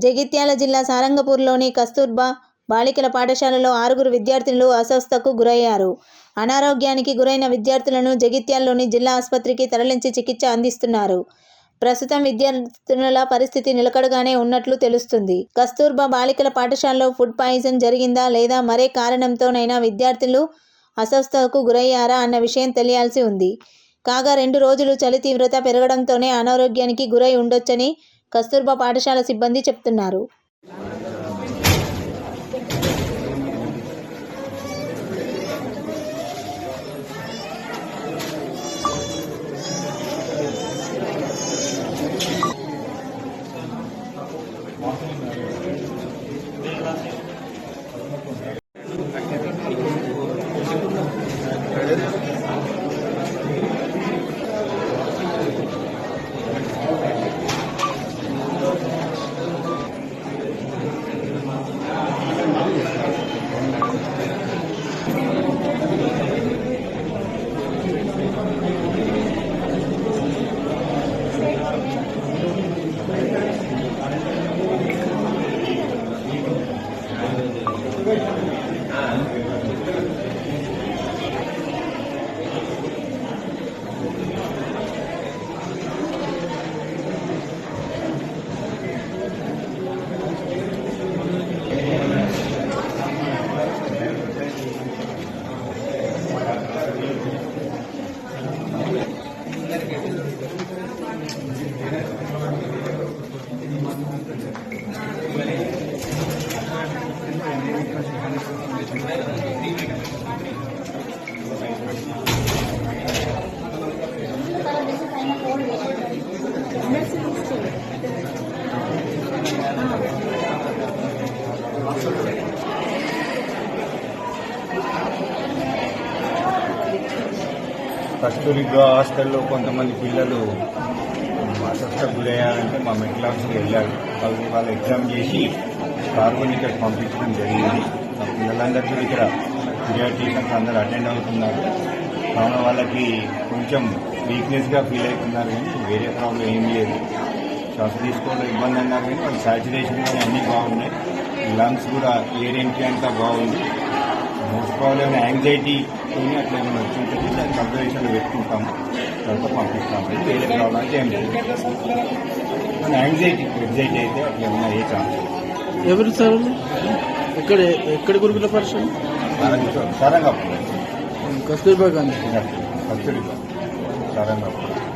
జగిత్యాల జిల్లా సారంగపూర్లోని కస్తూర్బా బాలికల పాఠశాలలో 6 విద్యార్థినులు అస్వస్థతకు గురయ్యారు. అనారోగ్యానికి గురైన విద్యార్థులను జగిత్యాలలోని జిల్లా ఆసుపత్రికి తరలించి చికిత్స అందిస్తున్నారు. ప్రస్తుతం విద్యార్థినుల పరిస్థితి నిలకడగానే ఉన్నట్లు తెలుస్తుంది. కస్తూర్బా బాలికల పాఠశాలలో ఫుడ్ పాయిజన్ జరిగిందా లేదా మరే కారణంతోనైనా విద్యార్థులు అస్వస్థతకు గురయ్యారా అన్న విషయం తెలియాల్సి ఉంది. కాగా 2 రోజులు చలి తీవ్రత పెరగడంతోనే అనారోగ్యానికి గురై ఉండొచ్చని కస్తూర్బా పాఠశాల సిబ్బంది చెప్తున్నారు. కస్తూరిబా హాస్టల్లో కొంతమంది పిల్లలు అస్వస్థతకు గురయ్యారంటే మా మెడికల్ ఆఫీస్కి వెళ్ళారు. వాళ్ళు ఎగ్జామ్ చేసి కార్బన్ ఇక్కడ పంపించడం జరిగింది. ఆ పిల్లలందరికీ ఇక్కడ పీడియాట్రిషియన్స్ అందరూ అటెండ్ అవుతున్నారు. కావున వాళ్ళకి కొంచెం వీక్నెస్గా ఫీల్ అవుతున్నారు, కానీ వేరే ప్రాబ్లం ఏం లేదు. శ్వాస తీసుకోవడం ఇబ్బంది అన్నారు, కానీ వాళ్ళు సాచురేషన్ కానీ అన్నీ బాగున్నాయి. లంగ్స్ కూడా ఎయిర్ ఎంట్రీ అంతా బాగుంది. మోస్ట్ ప్రాబ్లం యాంగ్జైటీ అట్లా ఏమైనా వచ్చింటుంది, దాన్ని అబ్జర్వేషన్లో పెట్టుకుంటాము, తర్వాత పంపిస్తాము. వేరే ప్రాబ్లం ఏం లేదు. మన యాంగ్జైటీ ఎగ్జైటీ అయితే అట్లా ఏమన్నా ఏ ఛాన్స్. ఎవరు సార్ ఎక్కడ గురుకుల పరిశ్రమ? సారంగపూర్ కస్తూర్బా గాంధీ కస్తూరిబా సారంగపూర్.